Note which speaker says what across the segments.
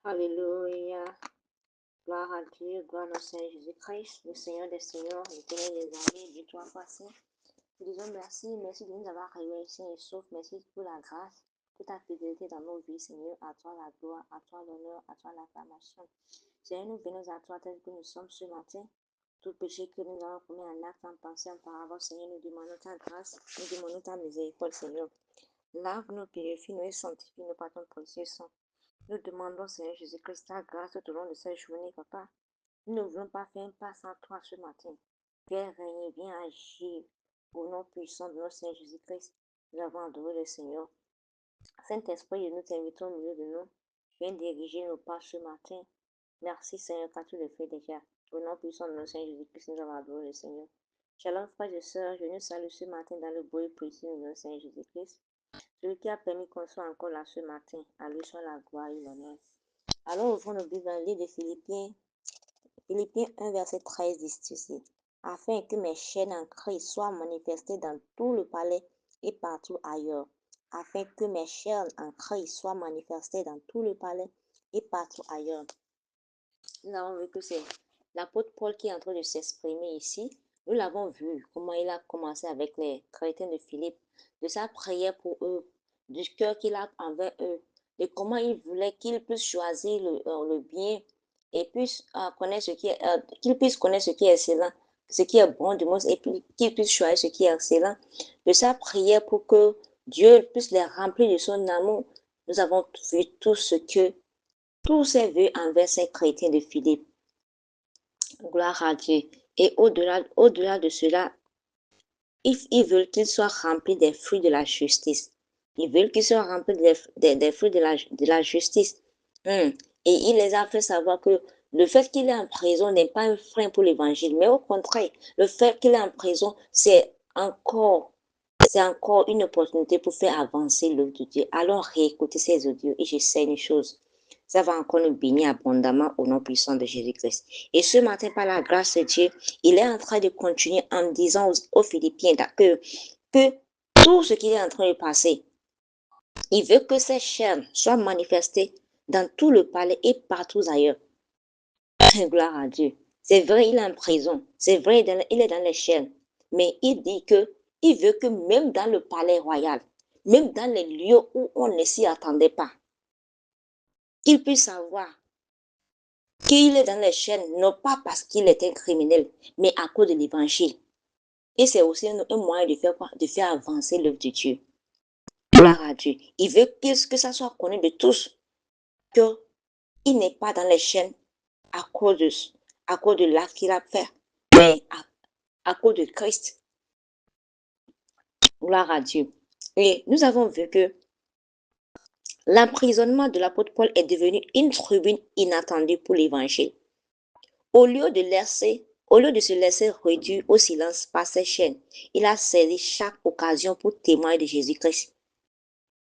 Speaker 1: Alléluia. Gloire à Dieu, gloire à notre Seigneur Jésus-Christ, le Seigneur des Seigneurs, l'éternel des armées, Dieu trois fois saint. Nous disons merci, merci de nous avoir réunis sains et saufs, merci pour la grâce, pour ta fidélité dans nos vies, Seigneur. À toi la gloire, à toi l'honneur, à toi l'acclamation. Seigneur, nous venons à toi tel que nous sommes ce matin. Tout péché que nous avons commis en acte, en pensée, en parole, Seigneur, nous demandons ta grâce, nous demandons ta miséricorde, Seigneur. Lave-nous, purifie-nous et sanctifie-nous par ton précieux sang. Nous demandons, Seigneur Jésus-Christ, ta grâce tout au long de cette journée, Papa. Nous ne voulons pas faire un pas sans toi ce matin. Viens régner, viens agir au nom puissant de notre Seigneur Jésus-Christ. Nous avons adoré le Seigneur. Saint-Esprit, nous t'invitons au milieu de nous. Viens diriger nos pas ce matin. Merci, Seigneur, car tu le fais déjà. Au nom puissant de notre Seigneur Jésus-Christ, nous avons adoré le Seigneur. Shalom, frères et sœurs, je nous salue ce matin dans le beau et précieux de notre Seigneur Jésus-Christ. Celui qui a permis qu'on soit encore là ce matin, à lui soit la gloire et l'honneur. Alors, ouvrons nos Bibles dans le livre de Philippiens 1, verset 13, dit ceci. Afin que mes chaînes en Christ soient manifestées dans tout le palais et partout ailleurs. Afin que mes chaînes en Christ soient manifestées dans tout le palais et partout ailleurs. Nous avons vu que c'est l'apôtre Paul qui est en train de s'exprimer ici. Nous l'avons vu, comment il a commencé avec les chrétiens de Philippe, de sa prière pour eux, du cœur qu'il a envers eux, de comment il voulait qu'ils puissent choisir le bien et puissent connaître qu'ils puissent connaître ce qui est excellent, ce qui est bon du monde, et puis qu'ils puissent choisir ce qui est excellent. De sa prière pour que Dieu puisse les remplir de son amour. Nous avons vu tous ces vœux envers ces chrétiens de Philippe. Gloire à Dieu. Et au-delà de cela, ils veulent qu'ils soient remplis des fruits de la justice. Ils veulent qu'ils soient remplis des fruits de la justice. Et il les a fait savoir que le fait qu'il est en prison n'est pas un frein pour l'évangile, mais au contraire, le fait qu'il est en prison, c'est encore une opportunité pour faire avancer l'œuvre de Dieu. Allons réécouter ces audios et je sais une chose. Ça va encore nous bénir abondamment au nom puissant de Jésus-Christ. Et ce matin, par la grâce de Dieu, il est en train de continuer en disant aux Philippiens que tout ce qui est en train de passer, il veut que ces chaînes soient manifestées dans tout le palais et partout ailleurs. Gloire à Dieu. C'est vrai, il est en prison. C'est vrai, il est dans les chaînes. Mais il dit que il veut que même dans le palais royal, même dans les lieux où on ne s'y attendait pas, qu'il puisse savoir qu'il est dans les chaînes, non pas parce qu'il est un criminel, mais à cause de l'évangile. Et c'est aussi un moyen de faire quoi? De faire avancer l'œuvre de Dieu. Gloire à Dieu. Il veut que ça soit connu de tous qu'il n'est pas dans les chaînes à cause de l'acte qu'il a fait, mais à cause de Christ. Gloire à Dieu. Et nous avons vu que l'emprisonnement de l'apôtre Paul est devenu une tribune inattendue pour l'évangile. Au lieu de se laisser réduire au silence par ses chaînes, il a saisi chaque occasion pour témoigner de Jésus-Christ.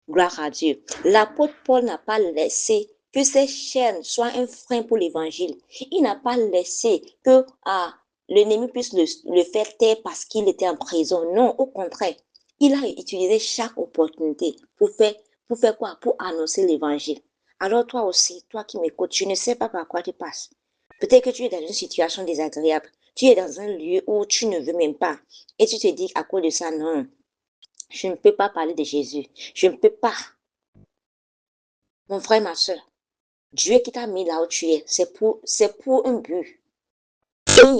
Speaker 1: Gloire à Dieu. L'apôtre Paul n'a pas laissé que ces chaînes soient un frein pour l'évangile. Il n'a pas laissé que l'ennemi puisse le faire taire parce qu'il était en prison. Non, au contraire. Il a utilisé chaque opportunité pour faire quoi? Pour annoncer l'évangile. Alors toi aussi, toi qui m'écoutes, tu ne sais pas par quoi tu passes. Peut-être que tu es dans une situation désagréable. Tu es dans un lieu où tu ne veux même pas. Et tu te dis à cause de ça, non, je ne peux pas parler de Jésus. Je ne peux pas. Mon frère, ma soeur, Dieu qui t'a mis là où tu es, c'est pour un but. Il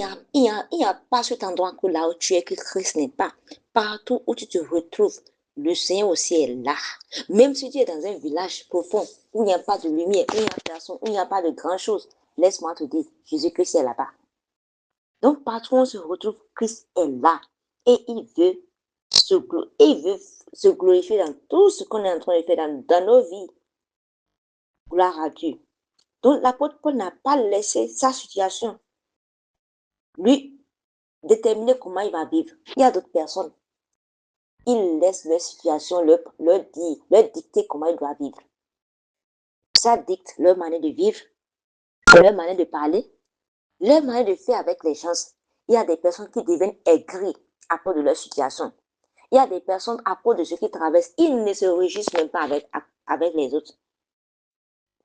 Speaker 1: n'y a pas cet endroit que là où tu es que Christ n'est pas. Partout où tu te retrouves, le Seigneur aussi est là. Même si tu es dans un village profond où il n'y a pas de lumière, où il n'y a personne, où il n'y a pas de grand chose, laisse-moi te dire, Jésus-Christ est là-bas. Donc partout où on se retrouve, Christ est là. Et il veut se glorifier dans tout ce qu'on est en train de faire dans nos vies. Gloire à Dieu. Donc l'apôtre Paul n'a pas laissé sa situation lui déterminer comment il va vivre. Il y a d'autres personnes, ils laissent leur situation leur dicter comment ils doivent vivre. Ça dicte leur manière de vivre, leur manière de parler, leur manière de faire avec les gens. Il y a des personnes qui deviennent aigries à cause de leur situation. Il y a des personnes à cause de ce qu'ils traversent, ils ne se réjouissent même pas avec les autres.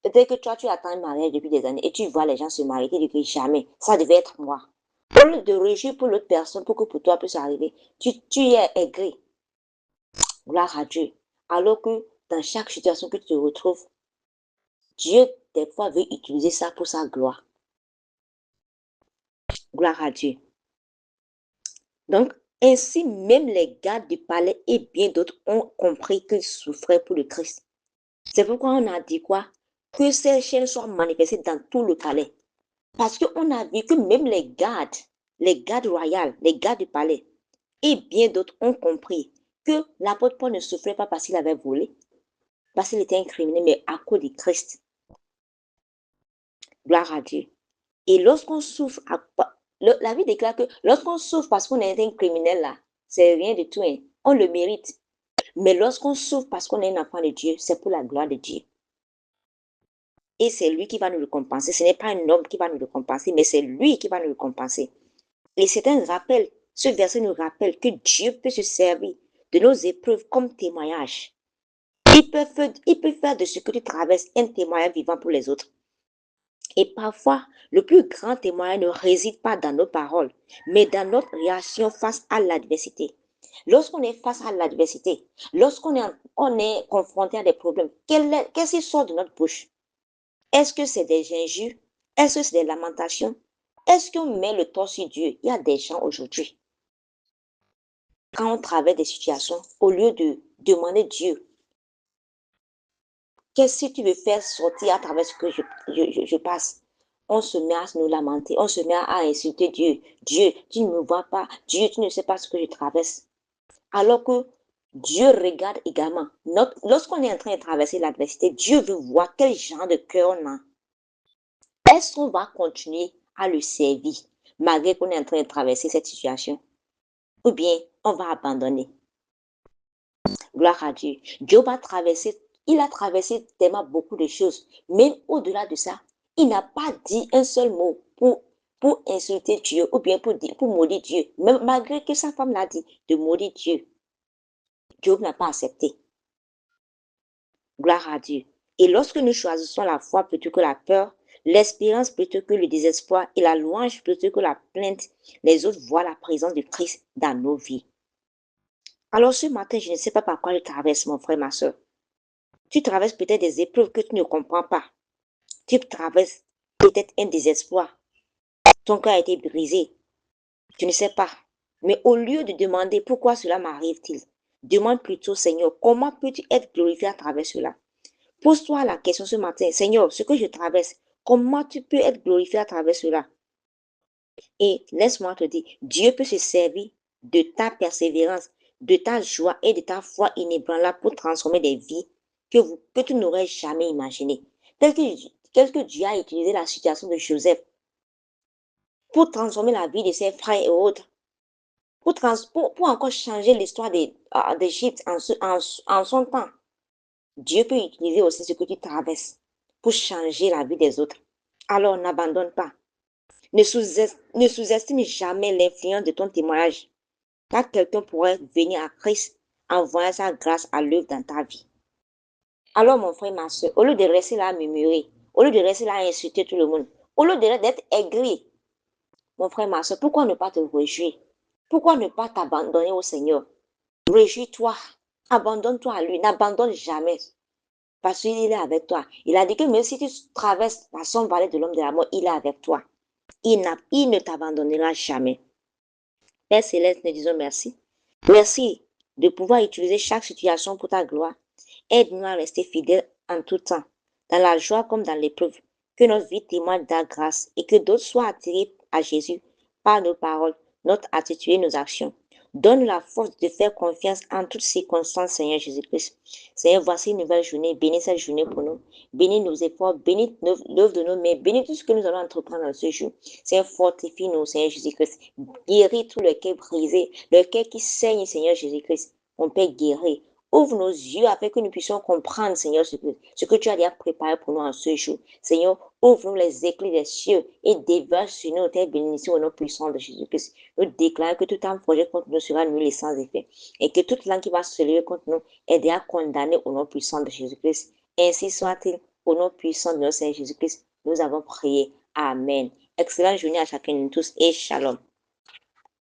Speaker 1: Peut-être que toi, tu attends un mariage depuis des années et tu vois les gens se marier, tu dis jamais, ça devait être moi. Au lieu de réjouir pour l'autre personne, pour que pour toi puisse arriver, tu es aigri. Gloire à Dieu. Alors que dans chaque situation que tu te retrouves, Dieu, des fois, veut utiliser ça pour sa gloire. Gloire à Dieu. Donc, ainsi, même les gardes du palais et bien d'autres ont compris qu'ils souffraient pour le Christ. C'est pourquoi on a dit quoi? Que ces chaînes soient manifestées dans tout le palais. Parce qu'on a vu que même les gardes royaux, les gardes du palais, et bien d'autres ont compris que l'apôtre Paul ne souffrait pas parce qu'il avait volé, parce qu'il était un criminel, mais à cause du Christ. Gloire à Dieu. Et lorsqu'on souffre, la vie déclare que lorsqu'on souffre parce qu'on est un criminel là, c'est rien du tout, hein. On le mérite. Mais lorsqu'on souffre parce qu'on est un enfant de Dieu, c'est pour la gloire de Dieu. Et c'est lui qui va nous récompenser. Ce n'est pas un homme qui va nous récompenser, mais c'est lui qui va nous récompenser. Et c'est un rappel. Ce verset nous rappelle que Dieu peut se servir de nos épreuves comme témoignage. Il peut faire de ce que tu traverses un témoignage vivant pour les autres. Et parfois, le plus grand témoignage ne réside pas dans nos paroles, mais dans notre réaction face à l'adversité. Lorsqu'on est face à l'adversité, on est confronté à des problèmes, qu'est-ce qui sort de notre bouche? Est-ce que c'est des injures? Est-ce que c'est des lamentations? Est-ce qu'on met le tort sur Dieu? Il y a des gens aujourd'hui, quand on traverse des situations, au lieu de demander Dieu, qu'est-ce que tu veux faire sortir à travers ce que je passe? on se met à nous lamenter, on se met à insulter Dieu. Dieu, tu ne me vois pas. Dieu, tu ne sais pas ce que je traverse. Alors que Dieu regarde également. Lorsqu'on est en train de traverser l'adversité, Dieu veut voir quel genre de cœur on a. Est-ce qu'on va continuer à le servir malgré qu'on est en train de traverser cette situation? Ou bien on va abandonner? Gloire à Dieu. Job il a traversé tellement beaucoup de choses. Même au-delà de ça, il n'a pas dit un seul mot pour insulter Dieu ou bien pour maudire Dieu. Même malgré que sa femme l'a dit de maudire Dieu, Job n'a pas accepté. Gloire à Dieu. Et lorsque nous choisissons la foi plutôt que la peur, l'espérance plutôt que le désespoir et la louange plutôt que la plainte, les autres voient la présence de Christ dans nos vies. Alors ce matin, je ne sais pas par quoi tu traverses, mon frère, ma soeur. Tu traverses peut-être des épreuves que tu ne comprends pas. Tu traverses peut-être un désespoir. Ton cœur a été brisé. Tu ne sais pas. Mais au lieu de demander pourquoi cela m'arrive-t-il, demande plutôt, Seigneur, comment peux-tu être glorifié à travers cela? Pose-toi la question ce matin, Seigneur, ce que je traverse, comment tu peux être glorifié à travers cela? Et laisse-moi te dire, Dieu peut se servir de ta persévérance, de ta joie et de ta foi inébranlable pour transformer des vies que tu n'aurais jamais imaginées. Tel que Dieu a utilisé la situation de Joseph pour transformer la vie de ses frères et autres, pour encore changer l'histoire d'Égypte en son temps. Dieu peut utiliser aussi ce que tu traverses pour changer la vie des autres. Alors n'abandonne pas. Ne sous-estime jamais l'influence de ton témoignage, car quelqu'un pourrait venir à Christ en voyant sa grâce à l'œuvre dans ta vie. Alors mon frère, ma soeur, au lieu de rester là à murmurer, au lieu de rester là à insulter tout le monde, au lieu d'être aigri, mon frère, ma soeur, pourquoi ne pas te réjouir? Pourquoi ne pas t'abandonner au Seigneur? Réjouis-toi, abandonne-toi à lui, n'abandonne jamais. Parce qu'il est avec toi. Il a dit que même si tu traverses la sombre vallée de l'homme de la mort, il est avec toi. Il ne t'abandonnera jamais. Père Céleste, nous disons merci. Merci de pouvoir utiliser chaque situation pour ta gloire. Aide-nous à rester fidèles en tout temps, dans la joie comme dans l'épreuve. Que notre vie témoigne de ta grâce et que d'autres soient attirés à Jésus par nos paroles, notre attitude et nos actions. Donne la force de faire confiance en toutes circonstances, Seigneur Jésus-Christ. Seigneur, voici une nouvelle journée. Bénis cette journée pour nous. Bénis nos efforts, bénis l'œuvre de nos mains, bénis tout ce que nous allons entreprendre dans ce jour. Seigneur, fortifie-nous, Seigneur Jésus-Christ. Guéris tout le cœur brisé, le cœur qui saigne, Seigneur Jésus-Christ. On peut guérir. Ouvre nos yeux afin que nous puissions comprendre, Seigneur, ce que tu as déjà préparé pour nous en ce jour. Seigneur, ouvre-nous les éclats des cieux et déverse sur nous tes bénédictions au nom puissant de Jésus-Christ. Nous déclarons que tout un projet contre nous sera nul et sans effet. Et que toute langue qui va se lever contre nous est déjà condamnée au nom puissant de Jésus-Christ. Ainsi soit-il, au nom puissant de notre Seigneur Jésus-Christ, nous avons prié. Amen. Excellente journée à chacun de nous tous et shalom.